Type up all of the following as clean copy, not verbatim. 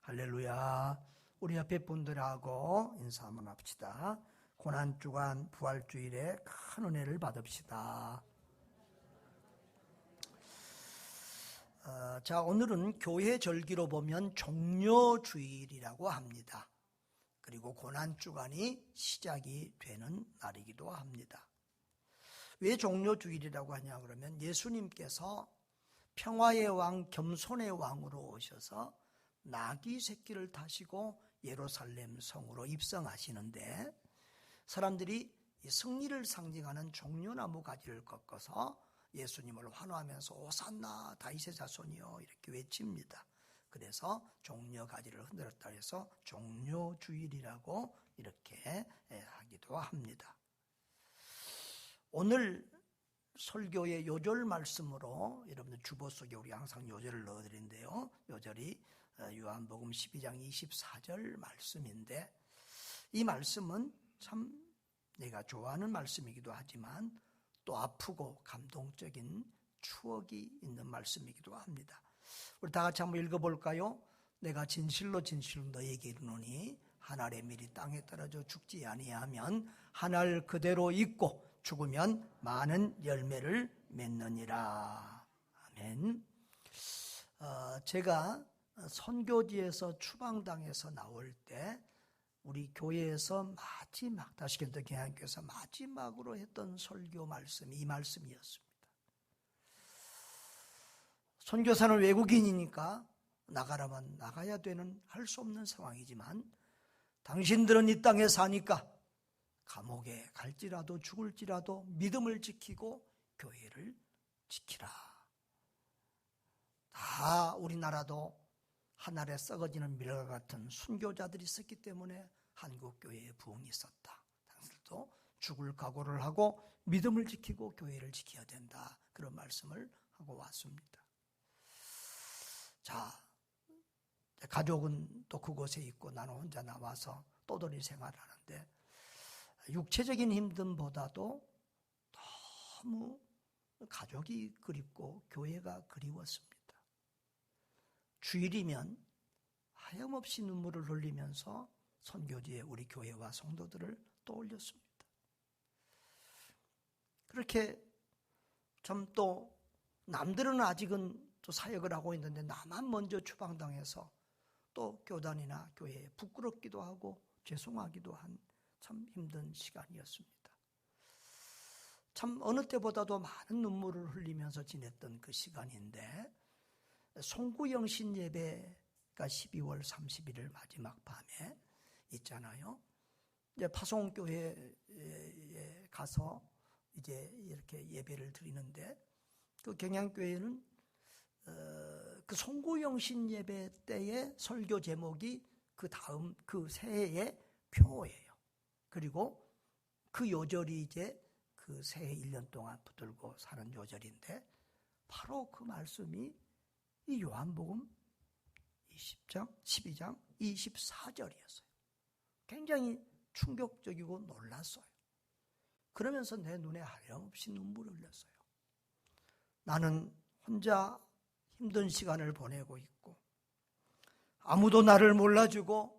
할렐루야. 우리 옆에 분들하고 인사 한번 합시다. 고난주간 부활주일에 큰 은혜를 받읍시다. 자, 오늘은 교회 절기로 보면 종료주일이라고 합니다. 그리고 고난주간이 시작이 되는 날이기도 합니다. 왜 종료주일이라고 하냐 그러면 예수님께서 평화의 왕, 겸손의 왕으로 오셔서 나귀 새끼를 타시고 예루살렘 성으로 입성하시는데 사람들이 승리를 상징하는 종려나무 가지를 꺾어서 예수님을 환호하면서 오산나 다윗의 자손이여 이렇게 외칩니다. 그래서 종려가지를 흔들었다 해서 종료주일이라고 이렇게 하기도 합니다. 오늘 설교의 요절 말씀으로 여러분들 주보 속에 우리 항상 요절을 넣어드린대요. 요절이 요한복음 12장 24절 말씀인데 이 말씀은 참 내가 좋아하는 말씀이기도 하지만 또 아프고 감동적인 추억이 있는 말씀이기도 합니다. 우리 다 같이 한번 읽어볼까요? 내가 진실로 진실로 너에게 이르노니 한 알의 밀이 땅에 떨어져 죽지 아니하면 한 알 그대로 있고 죽으면 많은 열매를 맺느니라. 아멘. 제가 선교지에서 추방당해서 나올 때 우리 교회에서 마지막 다시겐더 개항교에서 마지막으로 했던 설교 말씀이 이 말씀이었습니다. 선교사는 외국인이니까 나가라면 나가야 되는 할 수 없는 상황이지만 당신들은 이 땅에 사니까 감옥에 갈지라도 죽을지라도 믿음을 지키고 교회를 지키라. 다 우리나라도 하늘에 썩어지는 밀과 같은 순교자들이 있었기 때문에 한국교회에 부흥이 있었다. 당신들도 죽을 각오를 하고 믿음을 지키고 교회를 지켜야 된다. 그런 말씀을 하고 왔습니다. 자, 가족은 또 그곳에 있고 나는 혼자 나와서 떠돌이 생활을 하는데 육체적인 힘듦보다도 너무 가족이 그립고 교회가 그리웠습니다. 주일이면 하염없이 눈물을 흘리면서 선교지에 우리 교회와 성도들을 떠올렸습니다. 그렇게 참 또 남들은 아직은 또 사역을 하고 있는데 나만 먼저 추방당해서 또 교단이나 교회에 부끄럽기도 하고 죄송하기도 한 참 힘든 시간이었습니다. 참 어느 때보다도 많은 눈물을 흘리면서 지냈던 그 시간인데 송구영신 예배가 12월 31일 마지막 밤에 있잖아요. 이제 파송교회에 가서 이제 이렇게 예배를 드리는데 그 경양교회는 그 송구영신 예배 때의 설교 제목이 그 다음 그 새해의 표예요. 그리고 그 요절이 이제 그 새해 1년 동안 붙들고 사는 요절인데 바로 그 말씀이 이 요한복음 12장 24절이었어요. 굉장히 충격적이고 놀랐어요. 그러면서 내 눈에 하염없이 눈물을 흘렸어요. 나는 혼자 힘든 시간을 보내고 있고 아무도 나를 몰라주고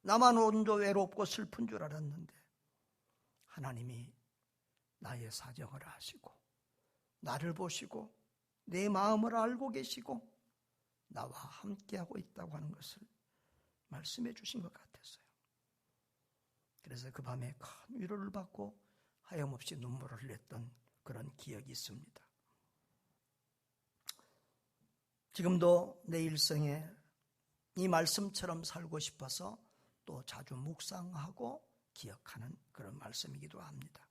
나만 혼자 외롭고 슬픈 줄 알았는데 하나님이 나의 사정을 아시고 나를 보시고 내 마음을 알고 계시고 나와 함께하고 있다고 하는 것을 말씀해 주신 것 같았어요. 그래서 그 밤에 큰 위로를 받고 하염없이 눈물을 흘렸던 그런 기억이 있습니다. 지금도 내 일생에 이 말씀처럼 살고 싶어서 또 자주 묵상하고 기억하는 그런 말씀이기도 합니다.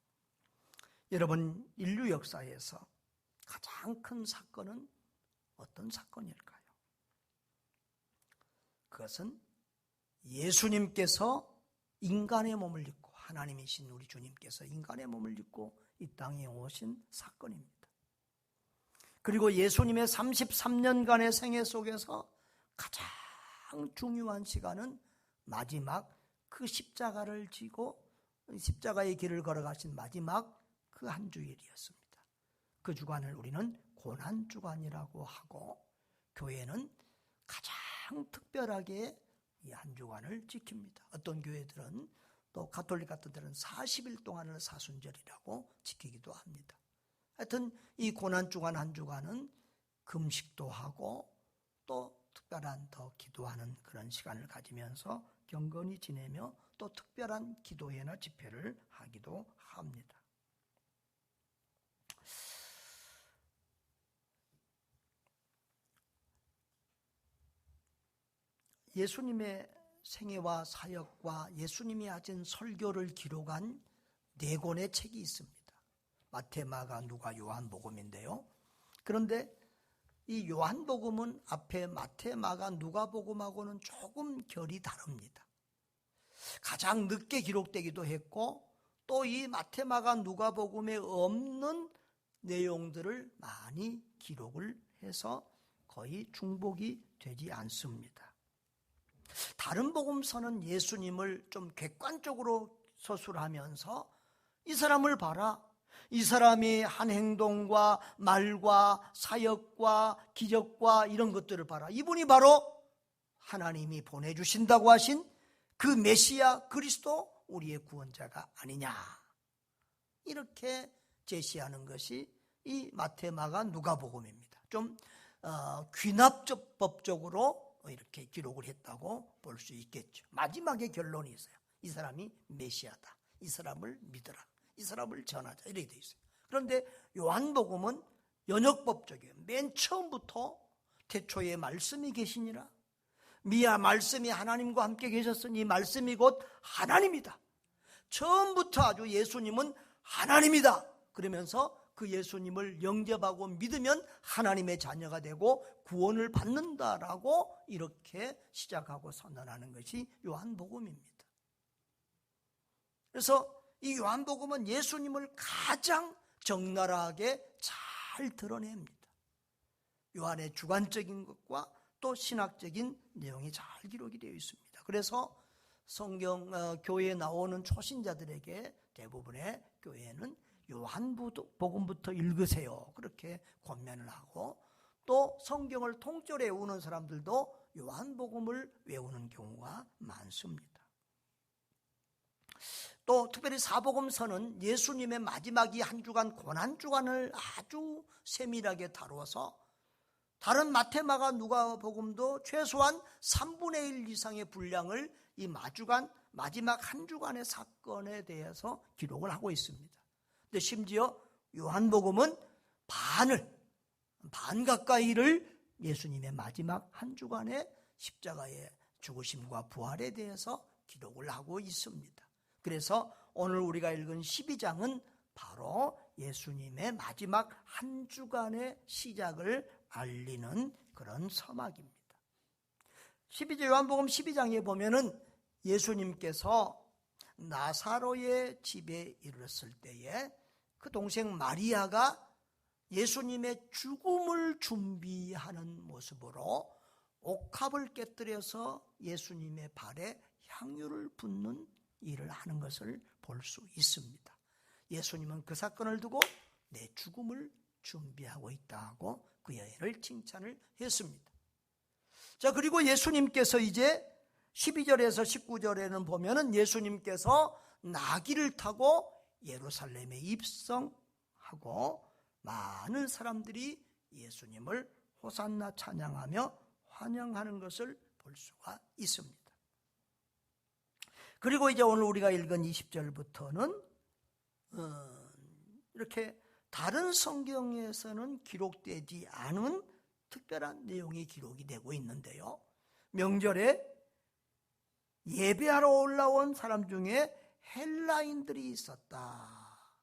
여러분, 인류 역사에서 가장 큰 사건은 어떤 사건일까요? 그것은 예수님께서 인간의 몸을 입고 하나님이신 우리 주님께서 인간의 몸을 입고 이 땅에 오신 사건입니다. 그리고 예수님의 33년간의 생애 속에서 가장 중요한 시간은 마지막 그 십자가를 지고 십자가의 길을 걸어가신 마지막 그 한 주일이었습니다. 그 주간을 우리는 고난주간이라고 하고 교회는 가장 가장 특별하게 이 한 주간을 지킵니다. 어떤 교회들은 또 가톨릭 같은 데는 40일 동안을 사순절이라고 지키기도 합니다. 하여튼 이 고난주간 한 주간은 금식도 하고 또 특별한 더 기도하는 그런 시간을 가지면서 경건히 지내며 또 특별한 기도회나 집회를 하기도 합니다. 예수님의 생애와 사역과 예수님이 하신 설교를 기록한 4권의 책이 있습니다. 마태, 마가, 누가, 요한복음인데요. 그런데 이 요한복음은 앞에 마태, 마가, 누가복음하고는 조금 결이 다릅니다. 가장 늦게 기록되기도 했고 또 이 마태, 마가, 누가복음에 없는 내용들을 많이 기록을 해서 거의 중복이 되지 않습니다. 다른 복음서는 예수님을 좀 객관적으로 서술하면서 이 사람을 봐라, 이 사람이 한 행동과 말과 사역과 기적과 이런 것들을 봐라, 이분이 바로 하나님이 보내주신다고 하신 그 메시아 그리스도 우리의 구원자가 아니냐, 이렇게 제시하는 것이 이 마태, 마가, 누가복음입니다. 좀 귀납법적으로 이렇게 기록을 했다고 볼 수 있겠죠. 마지막에 결론이 있어요. 이 사람이 메시아다, 이 사람을 믿어라, 이 사람을 전하자, 이렇게 되어 있어요. 그런데 요한복음은 연역법적이에요. 맨 처음부터 태초에 말씀이 계시니라, 미야 말씀이 하나님과 함께 계셨으니 말씀이 곧 하나님이다. 처음부터 아주 예수님은 하나님이다 그러면서 그 예수님을 영접하고 믿으면 하나님의 자녀가 되고 구원을 받는다라고 이렇게 시작하고 선언하는 것이 요한복음입니다. 그래서 이 요한복음은 예수님을 가장 적나라하게 잘 드러냅니다. 요한의 주관적인 것과 또 신학적인 내용이 잘 기록이 되어 있습니다. 그래서 성경 교회에 나오는 초신자들에게 대부분의 교회는 요한복음부터 읽으세요, 그렇게 권면을 하고, 또 성경을 통째로 외우는 사람들도 요한복음을 외우는 경우가 많습니다. 또 특별히 사복음서는 예수님의 마지막 이 한 주간 고난주간을 아주 세밀하게 다루어서 다른 마태, 마가, 누가복음도 최소한 3분의 1 이상의 분량을 이 마지막 한 주간의 사건에 대해서 기록을 하고 있습니다. 근데 심지어 요한복음은 반 가까이를 예수님의 마지막 한 주간의 십자가의 죽으심과 부활에 대해서 기록을 하고 있습니다. 그래서 오늘 우리가 읽은 12장은 바로 예수님의 마지막 한 주간의 시작을 알리는 그런 서막입니다. 요한복음 12장에 보면은 예수님께서 나사로의 집에 이르렀을 때에 그 동생 마리아가 예수님의 죽음을 준비하는 모습으로 옥합을 깨뜨려서 예수님의 발에 향유를 붓는 일을 하는 것을 볼 수 있습니다. 예수님은 그 사건을 두고 내 죽음을 준비하고 있다고 그 여인을 칭찬을 했습니다. 자, 그리고 예수님께서 이제 12절에서 19절에는 보면은 예수님께서 나귀를 타고 예루살렘에 입성하고 많은 사람들이 예수님을 호산나 찬양하며 환영하는 것을 볼 수가 있습니다. 그리고 이제 오늘 우리가 읽은 20절부터는 이렇게 다른 성경에서는 기록되지 않은 특별한 내용이 기록이 되고 있는데요. 명절에 예배하러 올라온 사람 중에 헬라인들이 있었다,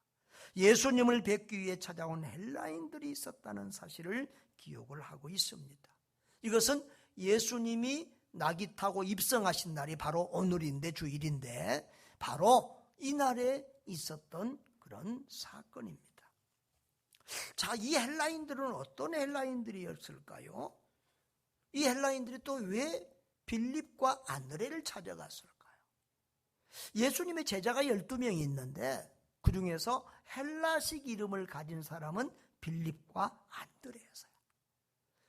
예수님을 뵙기 위해 찾아온 헬라인들이 있었다는 사실을 기록을 하고 있습니다. 이것은 예수님이 나귀 타고 입성하신 날이 바로 오늘인데, 주일인데 바로 이 날에 있었던 그런 사건입니다. 자, 이 헬라인들은 어떤 헬라인들이었을까요? 이 헬라인들이 또 왜 빌립과 안드레를 찾아갔을까요? 예수님의 제자가 12명이 있는데 그 중에서 헬라식 이름을 가진 사람은 빌립과 안드레였어요.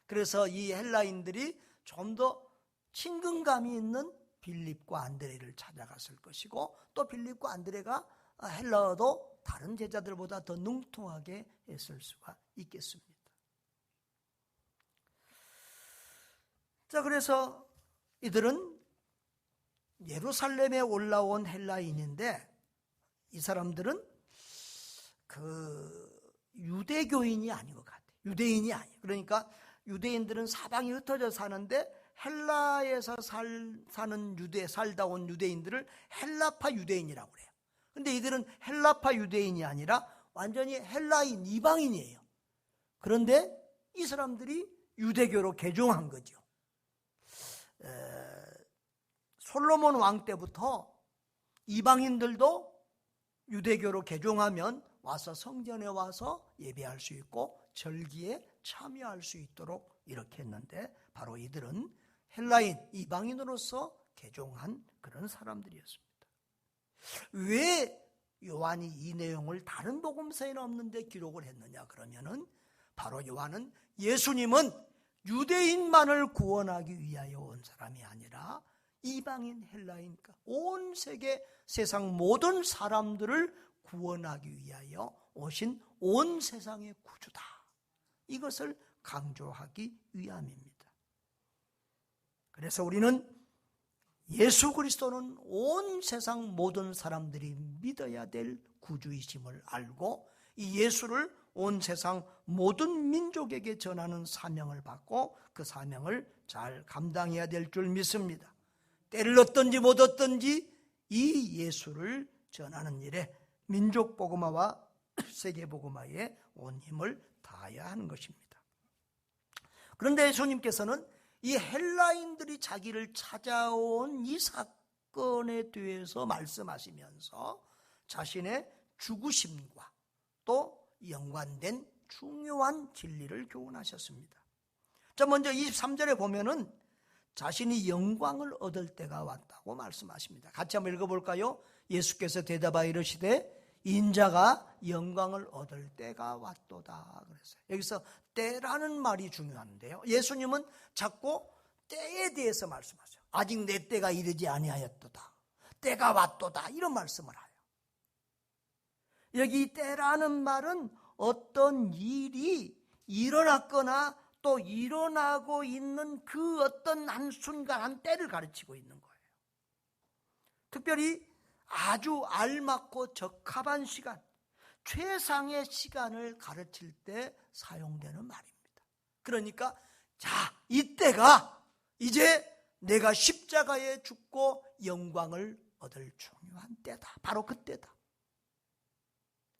그래서 이 헬라인들이 좀 더 친근감이 있는 빌립과 안드레를 찾아갔을 것이고, 또 빌립과 안드레가 헬라어도 다른 제자들보다 더 능통하게 했을 수가 있겠습니다. 자, 그래서 이들은 예루살렘에 올라온 헬라인인데, 이 사람들은 유대교인이 아닌 것 같아요. 유대인이 아니에요. 그러니까 유대인들은 사방이 흩어져 사는데, 헬라에서 살다 온 유대인들을 헬라파 유대인이라고 그래요. 근데 이들은 헬라파 유대인이 아니라 완전히 헬라인, 이방인이에요. 그런데 이 사람들이 유대교로 개종한 거죠. 솔로몬 왕 때부터 이방인들도 유대교로 개종하면 와서 성전에 와서 예배할 수 있고 절기에 참여할 수 있도록 이렇게 했는데, 바로 이들은 헬라인, 이방인으로서 개종한 그런 사람들이었습니다. 왜 요한이 이 내용을 다른 복음서에는 없는데 기록을 했느냐 그러면은, 바로 요한은 예수님은 유대인만을 구원하기 위하여 온 사람이 아니라 이방인, 헬라인, 온 세계 세상 모든 사람들을 구원하기 위하여 오신 온 세상의 구주다, 이것을 강조하기 위함입니다. 그래서 우리는 예수 그리스도는 온 세상 모든 사람들이 믿어야 될 구주이심을 알고, 이 예수를 온 세상 모든 민족에게 전하는 사명을 받고 그 사명을 잘 감당해야 될 줄 믿습니다. 때를 얻든지 못 얻든지 이 예수를 전하는 일에 민족 복음화와 세계 복음화에 온 힘을 다해야 하는 것입니다. 그런데 예수님께서는 이 헬라인들이 자기를 찾아온 이 사건에 대해서 말씀하시면서 자신의 죽으심과 또 연관된 중요한 진리를 교훈하셨습니다. 자, 먼저 23절에 보면은 자신이 영광을 얻을 때가 왔다고 말씀하십니다. 같이 한번 읽어볼까요? 예수께서 대답하여 이르시되 인자가 영광을 얻을 때가 왔도다 그랬어요. 여기서 때라는 말이 중요한데요, 예수님은 자꾸 때에 대해서 말씀하세요. 아직 내 때가 이르지 아니하였도다, 때가 왔도다, 이런 말씀을 해요. 여기 때라는 말은 어떤 일이 일어났거나 또 일어나고 있는 그 어떤 한순간 한 때를 가르치고 있는 거예요. 특별히 아주 알맞고 적합한 시간, 최상의 시간을 가르칠 때 사용되는 말입니다. 그러니까 자, 이때가 이제 내가 십자가에 죽고 영광을 얻을 중요한 때다, 바로 그때다,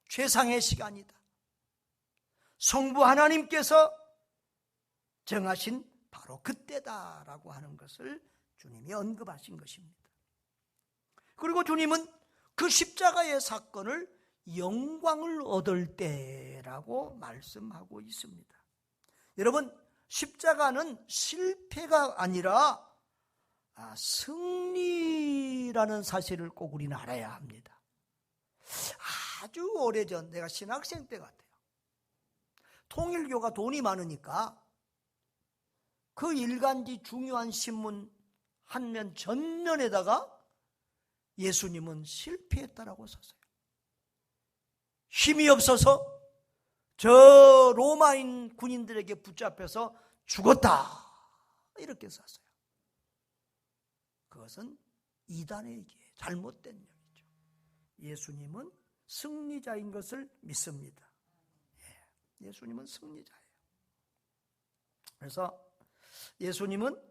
최상의 시간이다, 성부 하나님께서 정하신 바로 그때다라고 하는 것을 주님이 언급하신 것입니다. 그리고 주님은 그 십자가의 사건을 영광을 얻을 때라고 말씀하고 있습니다. 여러분, 십자가는 실패가 아니라 승리라는 사실을 꼭 우리는 알아야 합니다. 아주 오래전, 내가 신학생 때 같아요. 통일교가 돈이 많으니까 그 일간지 중요한 신문 한 면 전면에다가 예수님은 실패했다라고 썼어요. 힘이 없어서 저 로마인 군인들에게 붙잡혀서 죽었다, 이렇게 썼어요. 그것은 이단의 얘기예요. 잘못된 얘기죠. 예수님은 승리자인 것을 믿습니다. 예수님은 승리자예요. 그래서 예수님은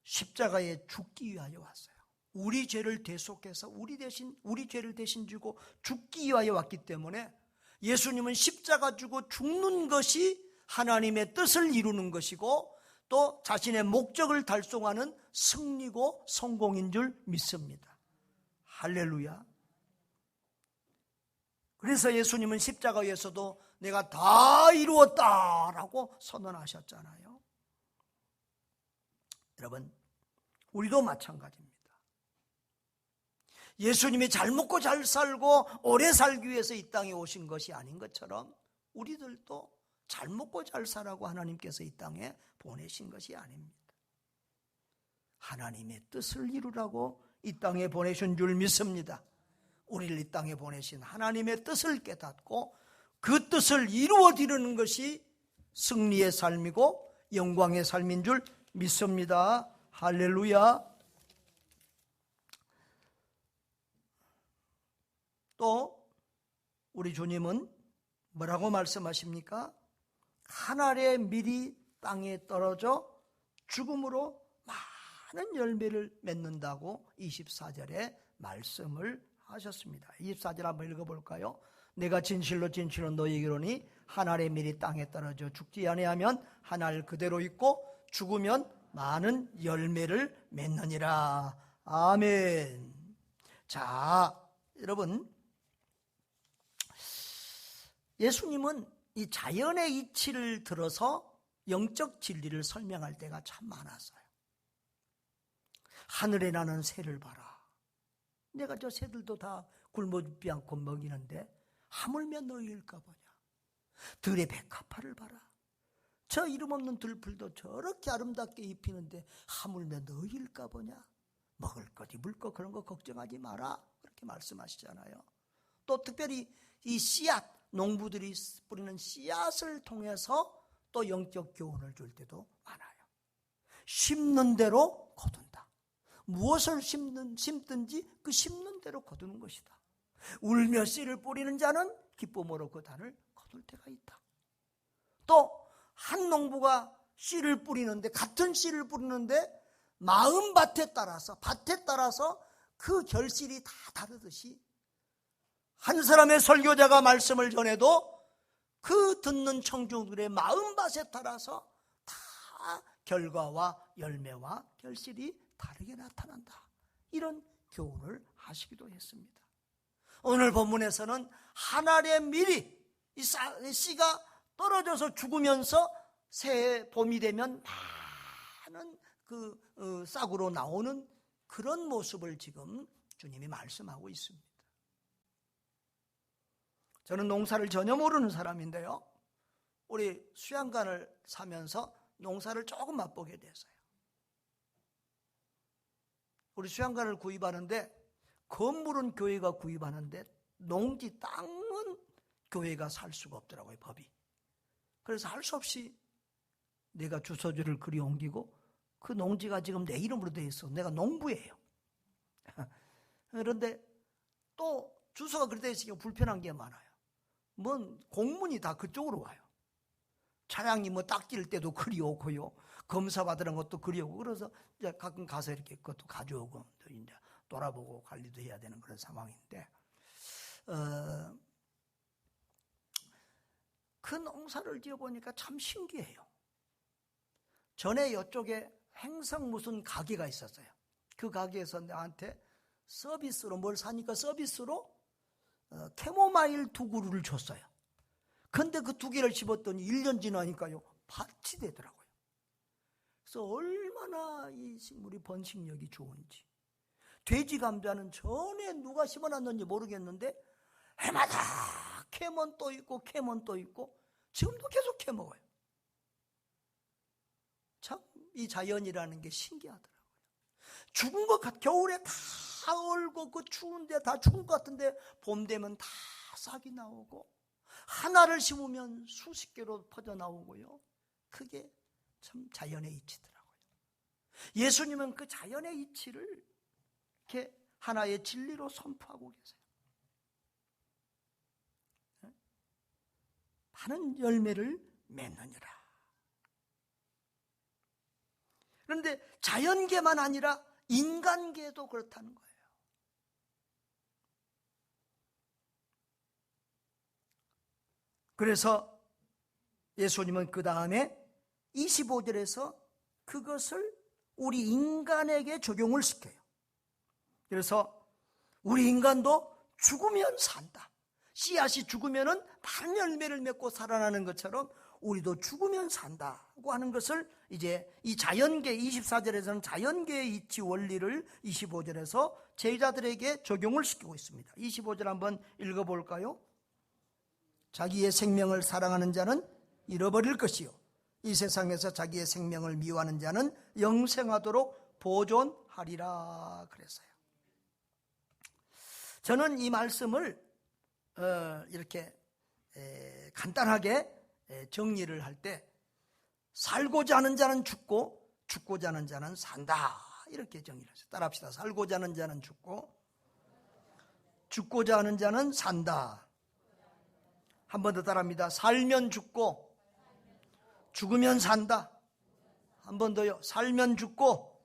십자가에 죽기 위하여 왔어요. 우리 죄를 대속해서 우리 죄를 대신 지고 죽기 위하여 왔기 때문에 예수님은 십자가 지고 죽는 것이 하나님의 뜻을 이루는 것이고 또 자신의 목적을 달성하는 승리고 성공인 줄 믿습니다. 할렐루야. 그래서 예수님은 십자가에서도 내가 다 이루었다라고 선언하셨잖아요. 여러분, 우리도 마찬가지입니다. 예수님이 잘 먹고 잘 살고 오래 살기 위해서 이 땅에 오신 것이 아닌 것처럼 우리들도 잘 먹고 잘 살라고 하나님께서 이 땅에 보내신 것이 아닙니다. 하나님의 뜻을 이루라고 이 땅에 보내신 줄 믿습니다. 우리를 이 땅에 보내신 하나님의 뜻을 깨닫고 그 뜻을 이루어드리는 것이 승리의 삶이고 영광의 삶인 줄 믿습니다. 할렐루야. 또 우리 주님은 뭐라고 말씀하십니까? 하늘의 밀이 땅에 떨어져 죽음으로 많은 열매를 맺는다고 24절에 말씀을 하셨습니다. 24절 한번 읽어볼까요? 내가 진실로 진실로 너희에게 이르노니 하늘의 밀이 땅에 떨어져 죽지 아니하면 하늘 그대로 있고 죽으면 많은 열매를 맺느니라. 아멘. 자, 여러분, 예수님은 이 자연의 이치를 들어서 영적 진리를 설명할 때가 참 많았어요. 하늘에 나는 새를 봐라. 내가 저 새들도 다 굶어 죽지 않고 먹이는데 하물며 너희일까 보냐. 들의 백합화를 봐라. 저 이름 없는 들풀도 저렇게 아름답게 입히는데 하물며 너희일까 보냐. 먹을 것 입을 것 그런 거 걱정하지 마라. 그렇게 말씀하시잖아요. 또 특별히 이 씨앗, 농부들이 뿌리는 씨앗을 통해서 또 영적 교훈을 줄 때도 많아요. 심는 대로 거둔다. 무엇을 심든지 그 심는 대로 거두는 것이다. 울며 씨를 뿌리는 자는 기쁨으로 그 단을 거둘 때가 있다. 또 한 농부가 씨를 뿌리는데, 같은 씨를 뿌리는데 마음밭에 따라서, 밭에 따라서 그 결실이 다 다르듯이 한 사람의 설교자가 말씀을 전해도 그 듣는 청중들의 마음밭에 따라서 다 결과와 열매와 결실이 다르게 나타난다. 이런 교훈을 하시기도 했습니다. 오늘 본문에서는 하늘의 밀이, 이 씨가 떨어져서 죽으면서 새해 봄이 되면 많은 그 싹으로 나오는 그런 모습을 지금 주님이 말씀하고 있습니다. 저는 농사를 전혀 모르는 사람인데요, 우리 수양간을 사면서 농사를 조금 맛보게 됐어요. 우리 수양간을 구입하는데 건물은 교회가 구입하는데 농지 땅은 교회가 살 수가 없더라고요, 법이. 그래서 할 수 없이 내가 주소지를 그리 옮기고 그 농지가 지금 내 이름으로 돼 있어. 내가 농부예요. 그런데 또 주소가 그렇게 돼 있으니까 불편한 게 많아요. 뭔 공문이 다 그쪽으로 와요. 차량이 뭐 닦일 때도 그리 오고요, 검사 받으는 것도 그리 오고, 그래서 이제 가끔 가서 이렇게 그것도 가져오고 또 이제 돌아보고 관리도 해야 되는 그런 상황인데, 그 농사를 지어보니까 참 신기해요. 전에 이쪽에 행성 무슨 가게가 있었어요. 그 가게에서 나한테 서비스로 뭘 사니까 서비스로 캐모마일 2그루를 줬어요. 근데 그 2개를 집었더니 1년 지나니까요, 밭이 되더라고요. 그래서 얼마나 이 식물이 번식력이 좋은지. 돼지 감자는 전에 누가 심어놨는지 모르겠는데 해마다 캐면 또 있고 캐면 또 있고 지금도 계속 캐먹어요. 참 이 자연이라는 게 신기하더라고요. 죽은 것 같, 겨울에 다 얼고 그 추운데 다 죽은 것 같은데 봄 되면 다 싹이 나오고, 하나를 심으면 수십 개로 퍼져나오고요. 그게 참 자연의 이치더라고요. 예수님은 그 자연의 이치를 이렇게 하나의 진리로 선포하고 계세요. 많은 열매를 맺느니라. 그런데 자연계만 아니라 인간계도 그렇다는 거예요. 그래서 예수님은 그 다음에 25절에서 그것을 우리 인간에게 적용을 시켜요. 그래서 우리 인간도 죽으면 산다. 씨앗이 죽으면은 많은 열매를 맺고 살아나는 것처럼 우리도 죽으면 산다고 하는 것을 이제 이 자연계, 24절에서는 자연계의 이치 원리를 25절에서 제자들에게 적용을 시키고 있습니다. 25절 한번 읽어볼까요? 자기의 생명을 사랑하는 자는 잃어버릴 것이요 이 세상에서 자기의 생명을 미워하는 자는 영생하도록 보존하리라 그랬어요. 저는 이 말씀을 이렇게 간단하게 정리를 할 때 살고자 하는 자는 죽고 죽고자 하는 자는 산다 이렇게 정리를 했어요. 따라합시다. 살고자 하는 자는 죽고 죽고자 하는 자는 산다. 한 번 더 따라합니다. 살면 죽고 죽으면 산다. 한 번 더요. 살면 죽고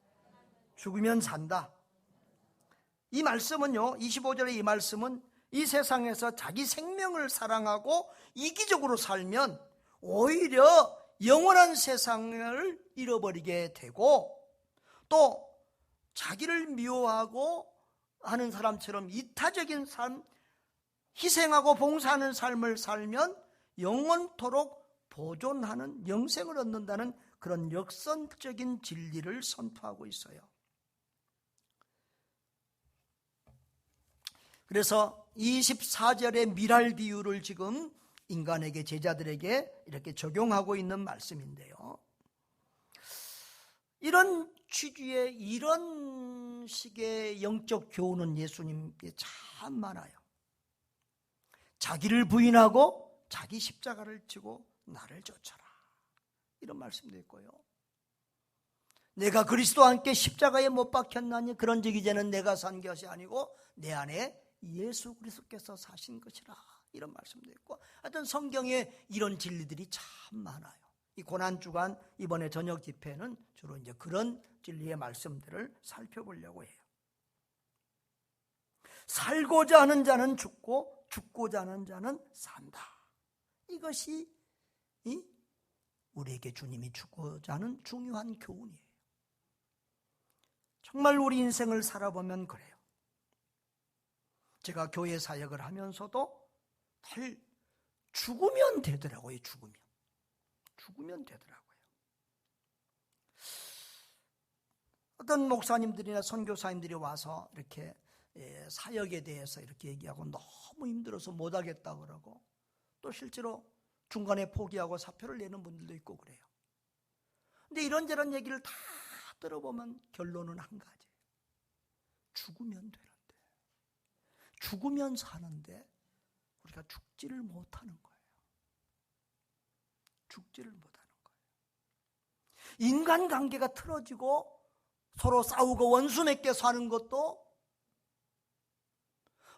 죽으면 산다. 이 말씀은요, 25절의 이 말씀은 이 세상에서 자기 생명을 사랑하고 이기적으로 살면 오히려 영원한 세상을 잃어버리게 되고, 또 자기를 미워하고 하는 사람처럼 이타적인 삶, 희생하고 봉사하는 삶을 살면 영원토록 보존하는 영생을 얻는다는 그런 역선적인 진리를 선포하고 있어요. 그래서 24절의 미랄 비유를 지금 인간에게, 제자들에게 이렇게 적용하고 있는 말씀인데요. 이런 취지의 이런 식의 영적 교훈은 예수님께 참 많아요. 자기를 부인하고 자기 십자가를 지고 나를 쫓아라, 이런 말씀도 있고요. 내가 그리스도와 함께 십자가에 못 박혔나니 그런즉 이제는 내가 산 것이 아니고 내 안에 예수 그리스도께서 사신 것이라, 이런 말씀도 있고, 하여튼 성경에 이런 진리들이 참 많아요. 이 고난주간 이번에 저녁 집회는 주로 이제 그런 진리의 말씀들을 살펴보려고 해요. 살고자 하는 자는 죽고 죽고자 하는 자는 산다. 이것이 우리에게 주님이 주고자 하는 중요한 교훈이에요. 정말 우리 인생을 살아보면 그래요. 제가 교회 사역을 하면서도 늘 죽으면 되더라고요. 죽으면 되더라고요. 어떤 목사님들이나 선교사님들이 와서 이렇게 사역에 대해서 이렇게 얘기하고 너무 힘들어서 못하겠다 그러고, 또 실제로 중간에 포기하고 사표를 내는 분들도 있고 그래요. 근데 이런저런 얘기를 다 들어보면 결론은 한 가지예요. 죽으면 되는데, 죽으면 사는데 우리가 죽지를 못하는 거예요. 죽지를 못하는 거예요. 인간관계가 틀어지고 서로 싸우고 원수 맺게 사는 것도,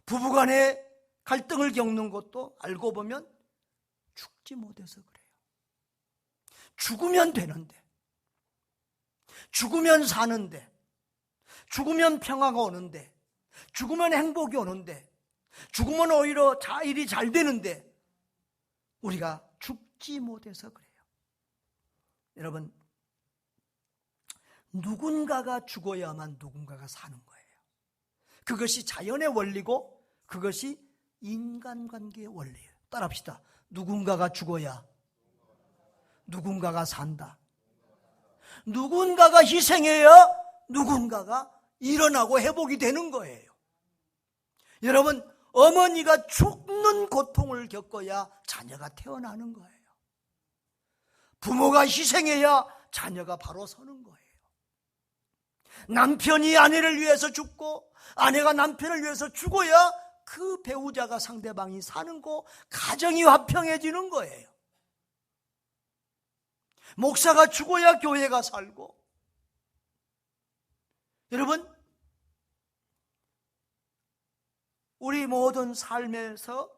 부부간에 갈등을 겪는 것도 알고 보면 죽지 못해서 그래요. 죽으면 되는데, 죽으면 사는데, 죽으면 평화가 오는데, 죽으면 행복이 오는데, 죽으면 오히려 일이 잘 되는데 우리가 죽지 못해서 그래요. 여러분, 누군가가 죽어야만 누군가가 사는 거예요. 그것이 자연의 원리고 그것이 인간관계의 원리예요. 따라합시다. 누군가가 죽어야 누군가가 산다. 누군가가 희생해야 누군가가 일어나고 회복이 되는 거예요. 여러분, 어머니가 죽는 고통을 겪어야 자녀가 태어나는 거예요. 부모가 희생해야 자녀가 바로 서는 거예요. 남편이 아내를 위해서 죽고 아내가 남편을 위해서 죽어야 그 배우자가, 상대방이 사는 거, 가정이 화평해지는 거예요. 목사가 죽어야 교회가 살고. 여러분, 우리 모든 삶에서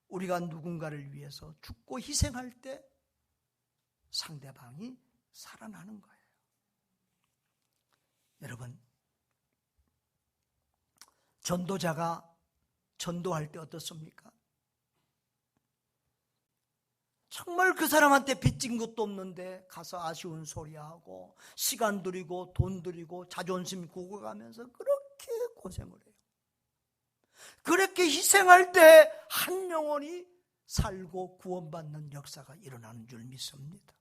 우리가 누군가를 위해서 죽고 희생할 때 상대방이 살아나는 거예요. 여러분, 전도자가 전도할 때 어떻습니까? 정말 그 사람한테 빚진 것도 없는데 가서 아쉬운 소리하고 시간 들이고 돈 들이고 자존심 구겨가면서 그렇게 고생을 해요. 그렇게 희생할 때 한 영혼이 살고 구원받는 역사가 일어나는 줄 믿습니다.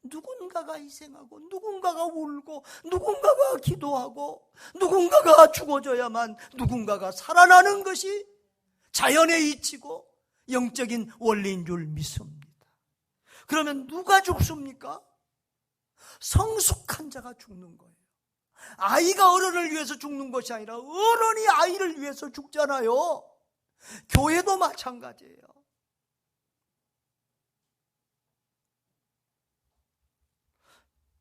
누군가가 희생하고 누군가가 울고 누군가가 기도하고 누군가가 죽어줘야만 누군가가 살아나는 것이 자연의 이치고 영적인 원리인 줄 믿습니다. 그러면 누가 죽습니까? 성숙한 자가 죽는 거예요. 아이가 어른을 위해서 죽는 것이 아니라 어른이 아이를 위해서 죽잖아요. 교회도 마찬가지예요.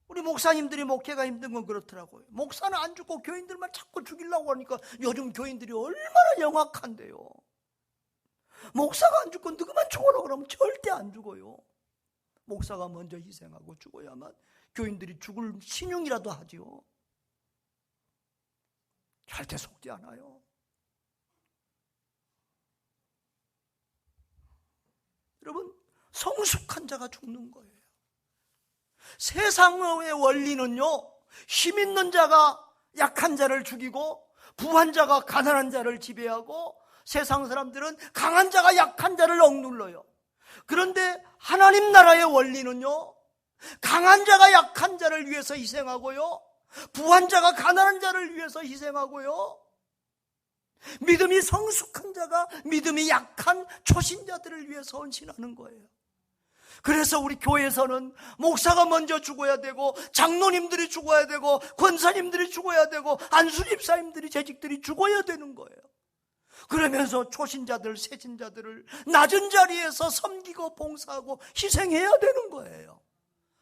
우리 목사님들이 목회가 힘든 건 그렇더라고요. 목사는 안 죽고 교인들만 자꾸 죽이려고 하니까 요즘 교인들이 얼마나 영악한데요. 목사가 안 죽고 누구만 죽어라 그러면 절대 안 죽어요. 목사가 먼저 희생하고 죽어야만 교인들이 죽을 신용이라도 하지요. 절대 속지 않아요. 여러분, 성숙한 자가 죽는 거예요. 세상의 원리는요, 힘 있는 자가 약한 자를 죽이고 부한 자가 가난한 자를 지배하고 세상 사람들은 강한 자가 약한 자를 억눌러요. 그런데 하나님 나라의 원리는요, 강한 자가 약한 자를 위해서 희생하고요, 부한 자가 가난한 자를 위해서 희생하고요, 믿음이 성숙한 자가 믿음이 약한 초신자들을 위해서 헌신하는 거예요. 그래서 우리 교회에서는 목사가 먼저 죽어야 되고 장로님들이 죽어야 되고 권사님들이 죽어야 되고 안수집사님들이 재직들이 죽어야 되는 거예요. 그러면서 초신자들, 세신자들을 낮은 자리에서 섬기고 봉사하고 희생해야 되는 거예요.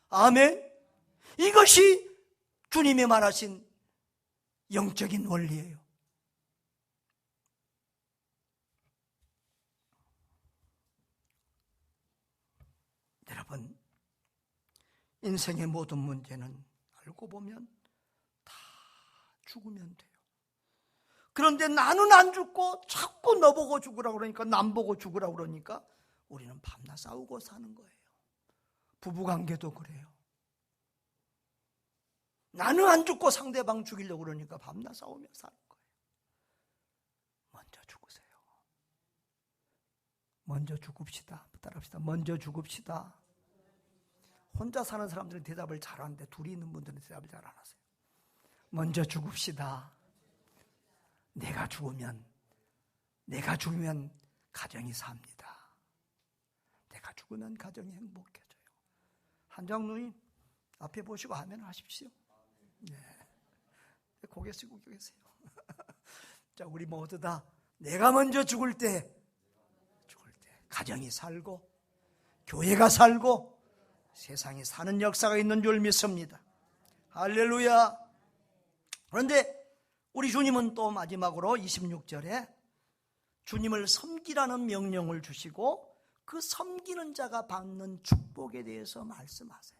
아멘. 이것이 주님이 말하신 영적인 원리예요. 여러분, 인생의 모든 문제는 알고 보면 다 죽으면 돼요. 그런데 나는 안 죽고 자꾸 너 보고 죽으라고 그러니까, 남 보고 죽으라고 그러니까 우리는 밤낮 싸우고 사는 거예요. 부부관계도 그래요. 나는 안 죽고 상대방 죽이려고 그러니까 밤낮 싸우며 사는 거예요. 먼저 죽으세요. 먼저 죽읍시다. 따라합시다. 먼저 죽읍시다. 혼자 사는 사람들은 대답을 잘하는데 둘이 있는 분들은 대답을 잘 안 하세요. 먼저 죽읍시다. 내가 죽으면 가정이 삽니다. 내가 죽으면 가정이 행복해져요. 한장로님 앞에 보시고 아멘 하십시오. 네. 고개 숙이고 계세요. 자, 우리 모두 다 내가 먼저 죽을 때 가정이 살고 교회가 살고 세상이 사는 역사가 있는 줄 믿습니다. 할렐루야. 그런데 우리 주님은 또 마지막으로 26절에 주님을 섬기라는 명령을 주시고 그 섬기는 자가 받는 축복에 대해서 말씀하세요.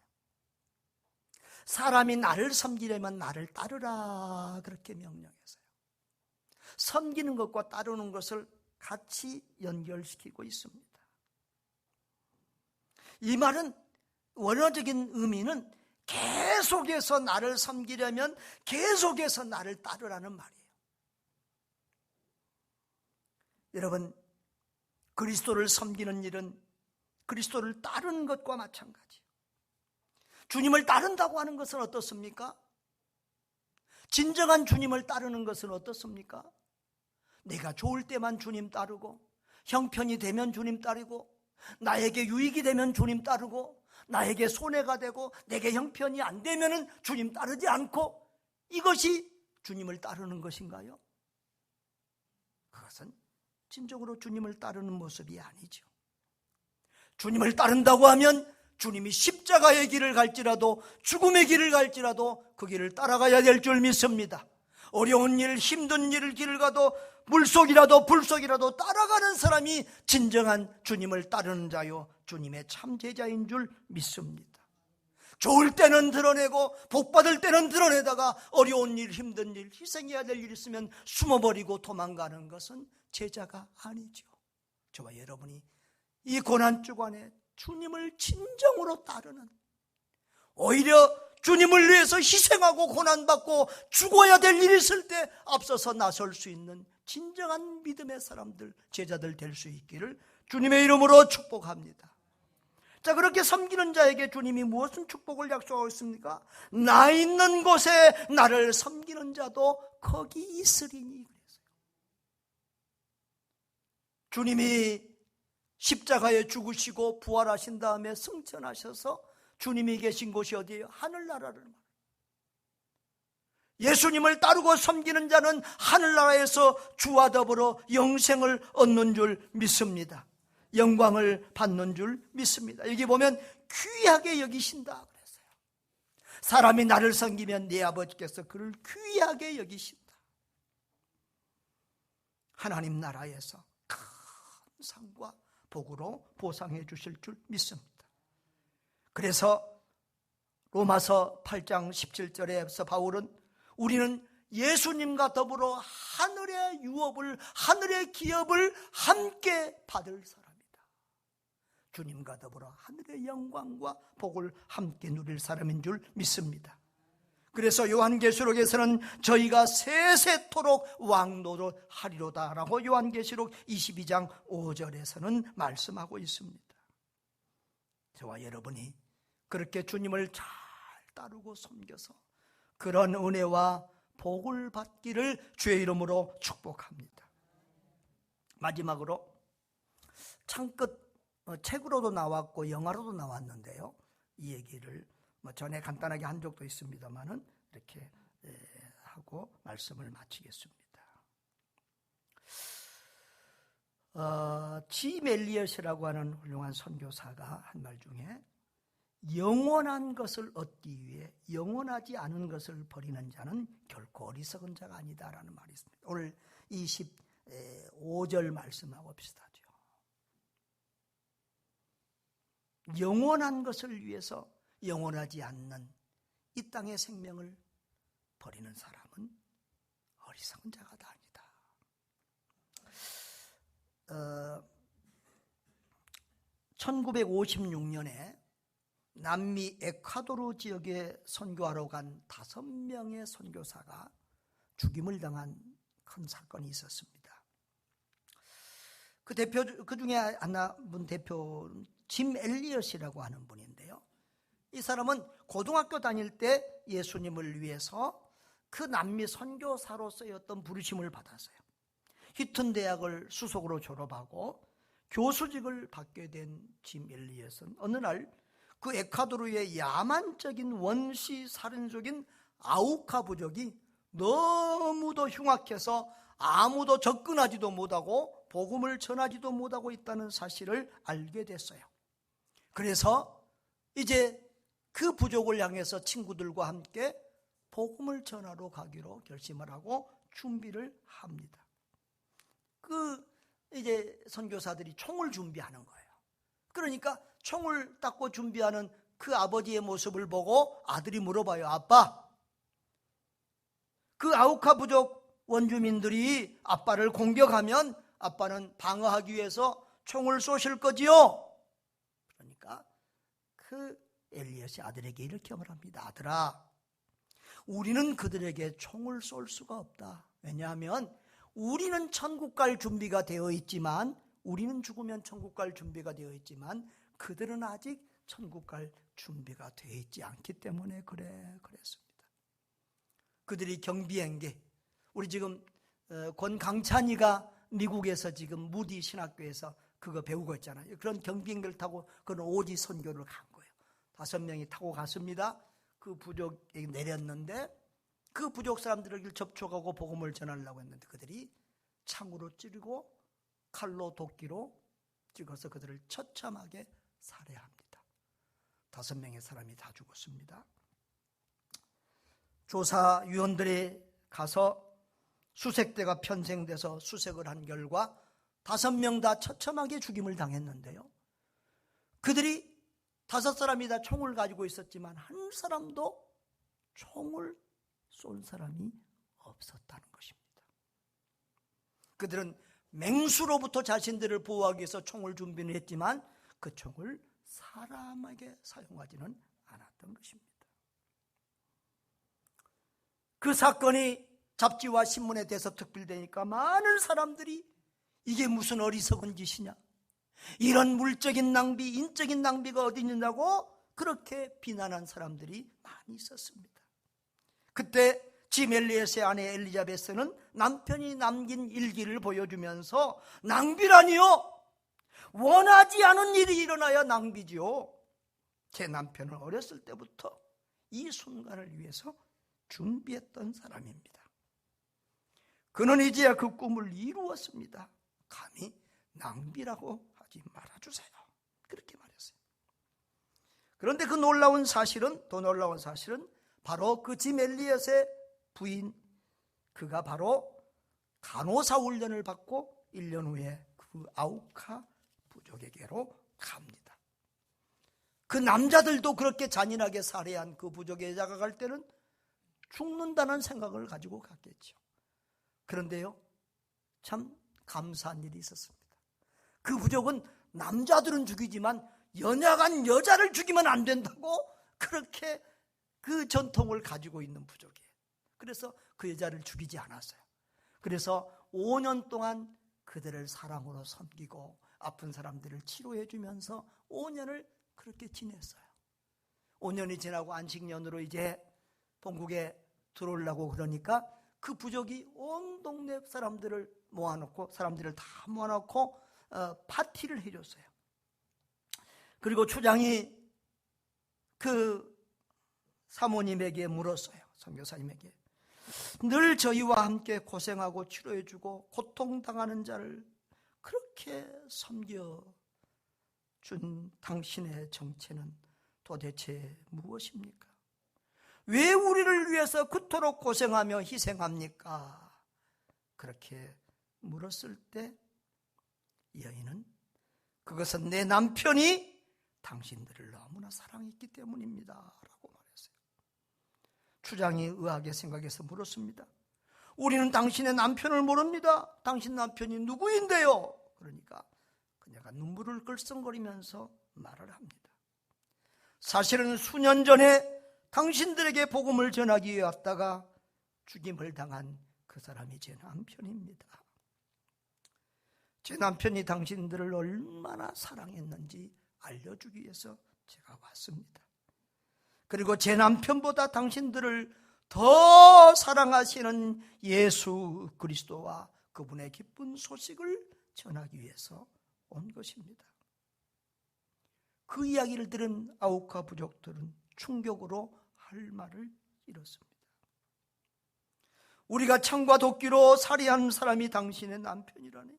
사람이 나를 섬기려면 나를 따르라, 그렇게 명령했어요. 섬기는 것과 따르는 것을 같이 연결시키고 있습니다. 이 말은 원어적인 의미는 계속해서 나를 섬기려면 계속해서 나를 따르라는 말이에요. 여러분, 그리스도를 섬기는 일은 그리스도를 따르는 것과 마찬가지예요. 주님을 따른다고 하는 것은 어떻습니까? 진정한 주님을 따르는 것은 어떻습니까? 내가 좋을 때만 주님 따르고, 형편이 되면 주님 따르고, 나에게 유익이 되면 주님 따르고, 나에게 손해가 되고 내게 형편이 안 되면 주님 따르지 않고, 이것이 주님을 따르는 것인가요? 그것은 진정으로 주님을 따르는 모습이 아니죠. 주님을 따른다고 하면 주님이 십자가의 길을 갈지라도 죽음의 길을 갈지라도 그 길을 따라가야 될 줄 믿습니다. 어려운 일, 힘든 길을 가도 물속이라도 불속이라도 따라가는 사람이 진정한 주님을 따르는 자요, 주님의 참 제자인 줄 믿습니다. 좋을 때는 드러내고 복 받을 때는 드러내다가 어려운 일, 힘든 일, 희생해야 될 일 있으면 숨어버리고 도망가는 것은 제자가 아니죠. 저와 여러분이 이 고난 주간에 주님을 진정으로 따르는, 오히려 주님을 위해서 희생하고 고난받고 죽어야 될 일이 있을 때 앞서서 나설 수 있는 진정한 믿음의 사람들, 제자들 될 수 있기를 주님의 이름으로 축복합니다. 자, 그렇게 섬기는 자에게 주님이 무엇은 축복을 약속하고 있습니까? 나 있는 곳에 나를 섬기는 자도 거기 있으리니 그랬어요. 주님이 십자가에 죽으시고 부활하신 다음에 승천하셔서 주님이 계신 곳이 어디예요? 하늘나라를 말해요. 예수님을 따르고 섬기는 자는 하늘나라에서 주와 더불어 영생을 얻는 줄 믿습니다. 영광을 받는 줄 믿습니다. 여기 보면 귀하게 여기신다 그랬어요. 사람이 나를 섬기면 내 아버지께서 그를 귀하게 여기신다. 하나님 나라에서 큰 상과 복으로 보상해 주실 줄 믿습니다. 그래서 로마서 8장 17절에서 바울은 우리는 예수님과 더불어 하늘의 유업을, 하늘의 기업을 함께 받을 사람이다. 주님과 더불어 하늘의 영광과 복을 함께 누릴 사람인 줄 믿습니다. 그래서 요한계시록에서는 저희가 세세토록 왕노를 하리로다라고 요한계시록 22장 5절에서는 말씀하고 있습니다. 저와 여러분이 그렇게 주님을 잘 따르고 섬겨서 그런 은혜와 복을 받기를 주의 이름으로 축복합니다. 마지막으로 창끝 책으로도 나왔고 영화로도 나왔는데요, 이 얘기를 전에 간단하게 한 적도 있습니다만은 이렇게 하고 말씀을 마치겠습니다. 짐 엘리엇이라고 하는 훌륭한 선교사가 한 말 중에 영원한 것을 얻기 위해 영원하지 않은 것을 버리는 자는 결코 어리석은 자가 아니다라는 말이 있습니다. 오늘 25절 말씀하고 비슷하죠. 영원한 것을 위해서 영원하지 않는 이 땅의 생명을 버리는 사람은 어리석은 자가 다 아니다. 1956년에 남미 에콰도르 지역에 선교하러 간 5명의 선교사가 죽임을 당한 큰 사건이 있었습니다. 그 중에 한 대표는 짐 엘리엇이라고 하는 분인데요, 이 사람은 고등학교 다닐 때 예수님을 위해서 그 남미 선교사로서의 어떤 부르심을 받았어요. 히튼 대학을 수석으로 졸업하고 교수직을 받게 된 짐 엘리엇은 어느 날 그 에콰도르의 야만적인 원시 살인적인 아우카 부족이 너무도 흉악해서 아무도 접근하지도 못하고 복음을 전하지도 못하고 있다는 사실을 알게 됐어요. 그래서 이제 그 부족을 향해서 친구들과 함께 복음을 전하러 가기로 결심을 하고 준비를 합니다. 이제 선교사들이 총을 준비하는 거예요. 그러니까 총을 닦고 준비하는 그 아버지의 모습을 보고 아들이 물어봐요. 아빠, 그 아우카 부족 원주민들이 아빠를 공격하면 아빠는 방어하기 위해서 총을 쏘실 거지요? 그러니까 그 엘리엇이 아들에게 이렇게 말합니다. 아들아, 우리는 그들에게 총을 쏠 수가 없다. 왜냐하면 우리는 천국 갈 준비가 되어 있지만, 우리는 죽으면 천국 갈 준비가 되어 있지만 그들은 아직 천국 갈 준비가 되어 있지 않기 때문에 그랬습니다. 그들이 경비행계, 우리 지금 권강찬이가 미국에서 지금 무디 신학교에서 그거 배우고 있잖아요. 그런 경비행기를 타고 그런 오지 선교를 간 거예요. 5명이 타고 갔습니다. 그 부족에 내렸는데 그 부족 사람들을 접촉하고 복음을 전하려고 했는데 그들이 창으로 찌르고 칼로 도끼로 찍어서 그들을 처참하게 살해합니다. 5명의 사람이 다 죽었습니다. 조사위원들이 가서 수색대가 편성돼서 수색을 한 결과 5명 다 처참하게 죽임을 당했는데요, 그들이 5사람이 다 총을 가지고 있었지만 한 사람도 총을 쏜 사람이 없었다는 것입니다. 그들은 맹수로부터 자신들을 보호하기 위해서 총을 준비는 했지만 그 총을 사람에게 사용하지는 않았던 것입니다. 그 사건이 잡지와 신문에 대서특필되니까 많은 사람들이 이게 무슨 어리석은 짓이냐, 이런 물적인 낭비, 인적인 낭비가 어디 있느냐고 그렇게 비난한 사람들이 많이 있었습니다. 그때 짐 엘리엇의 아내 엘리자베스는 남편이 남긴 일기를 보여주면서 낭비라니요? 원하지 않은 일이 일어나야 낭비지요. 제 남편은 어렸을 때부터 이 순간을 위해서 준비했던 사람입니다. 그는 이제야 그 꿈을 이루었습니다. 감히 낭비라고 하지 말아주세요. 그렇게 말했어요. 그런데 더 놀라운 사실은 바로 그 짐 엘리엇의 부인, 그가 바로 간호사 훈련을 받고 1년 후에 그 아우카 부족에게로 갑니다. 그 남자들도 그렇게 잔인하게 살해한 그 부족의 여자가 갈 때는 죽는다는 생각을 가지고 갔겠죠. 그런데요, 참 감사한 일이 있었습니다. 그 부족은 남자들은 죽이지만 연약한 여자를 죽이면 안 된다고 그렇게 그 전통을 가지고 있는 부족이에요. 그래서 그 여자를 죽이지 않았어요. 그래서 5년 동안 그들을 사랑으로 섬기고 아픈 사람들을 치료해 주면서 5년을 그렇게 지냈어요. 5년이 지나고 안식년으로 이제 본국에 들어오려고 그러니까 그 부족이 온 동네 사람들을 모아놓고 파티를 해줬어요. 그리고 초장이 그 사모님에게 물었어요. 선교사님에게. 늘 저희와 함께 고생하고 치료해주고 고통당하는 자를 그렇게 섬겨준 당신의 정체는 도대체 무엇입니까? 왜 우리를 위해서 그토록 고생하며 희생합니까? 그렇게 물었을 때 여인은 그것은 내 남편이 당신들을 너무나 사랑했기 때문입니다 라고 말했어요. 추장이 의아하게 생각해서 물었습니다. 우리는 당신의 남편을 모릅니다. 당신 남편이 누구인데요? 그러니까 그녀가 눈물을 글썽거리면서 말을 합니다. 사실은 수년 전에 당신들에게 복음을 전하기 위해 왔다가 죽임을 당한 그 사람이 제 남편입니다. 제 남편이 당신들을 얼마나 사랑했는지 알려주기 위해서 제가 왔습니다. 그리고 제 남편보다 당신들을 더 사랑하시는 예수 그리스도와 그분의 기쁜 소식을 전하기 위해서 온 것입니다. 그 이야기를 들은 아우카 부족들은 충격으로 할 말을 잃었습니다. 우리가 창과 도끼로 살해한 사람이 당신의 남편이라네.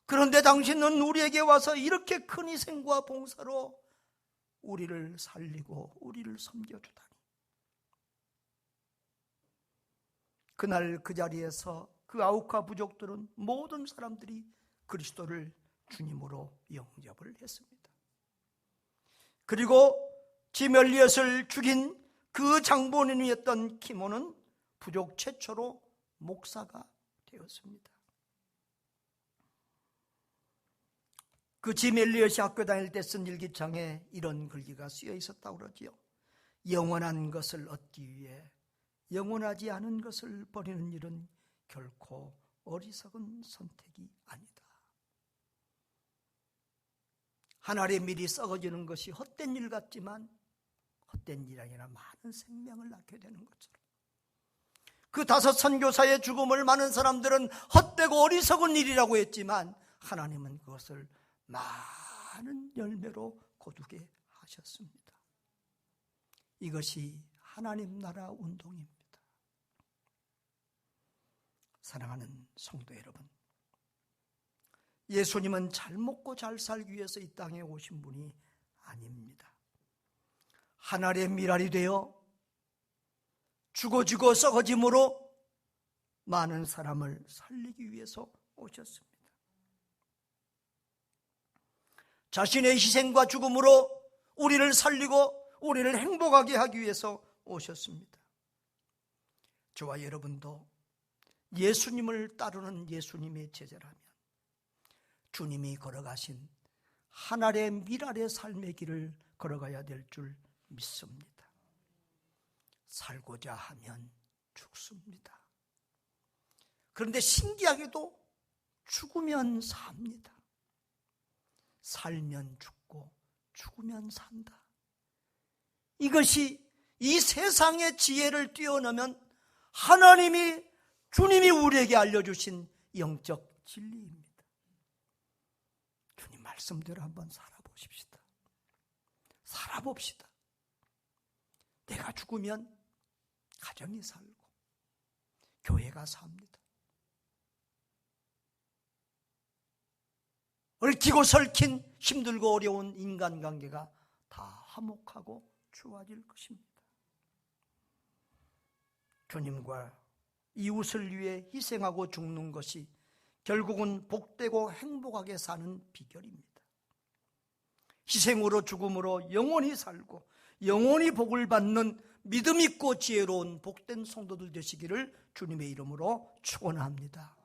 그런데 당신은 우리에게 와서 이렇게 큰 희생과 봉사로 우리를 살리고 우리를 섬겨주다니. 그날 그 자리에서 그 아우카 부족들은 모든 사람들이 그리스도를 주님으로 영접을 했습니다. 그리고 짐 엘리엇을 죽인 그 장본인이었던 키모는 부족 최초로 목사가 되었습니다. 그 짐 엘리엇이 학교 다닐 때 쓴 일기장에 이런 글귀가 쓰여 있었다고 그러지요. 영원한 것을 얻기 위해 영원하지 않은 것을 버리는 일은 결코 어리석은 선택이 아니다. 한 알의 밀이 썩어지는 것이 헛된 일 같지만 헛된 일이 아니라 많은 생명을 낳게 되는 것처럼 그 5 선교사의 죽음을 많은 사람들은 헛되고 어리석은 일이라고 했지만 하나님은 그것을 많은 열매로 거두게 하셨습니다. 이것이 하나님 나라 운동입니다. 사랑하는 성도 여러분, 예수님은 잘 먹고 잘 살기 위해서 이 땅에 오신 분이 아닙니다. 하늘의 밀알이 되어 죽어지고 썩어짐으로 많은 사람을 살리기 위해서 오셨습니다. 자신의 희생과 죽음으로 우리를 살리고 우리를 행복하게 하기 위해서 오셨습니다. 저와 여러분도 예수님을 따르는 예수님의 제자라면 주님이 걸어가신 하늘의 밀알의 삶의 길을 걸어가야 될 줄 믿습니다. 살고자 하면 죽습니다. 그런데 신기하게도 죽으면 삽니다. 살면 죽고 죽으면 산다. 이것이 이 세상의 지혜를 뛰어넘으면 주님이 우리에게 알려주신 영적 진리입니다. 주님 말씀대로 한번 살아보십시다. 살아봅시다. 내가 죽으면 가정이 살고 교회가 삽니다. 얽히고 설킨 힘들고 어려운 인간관계가 다 화목하고 좋아질 것입니다. 주님과 이웃을 위해 희생하고 죽는 것이 결국은 복되고 행복하게 사는 비결입니다. 희생으로 죽음으로 영원히 살고 영원히 복을 받는 믿음 있고 지혜로운 복된 성도들 되시기를 주님의 이름으로 축원합니다.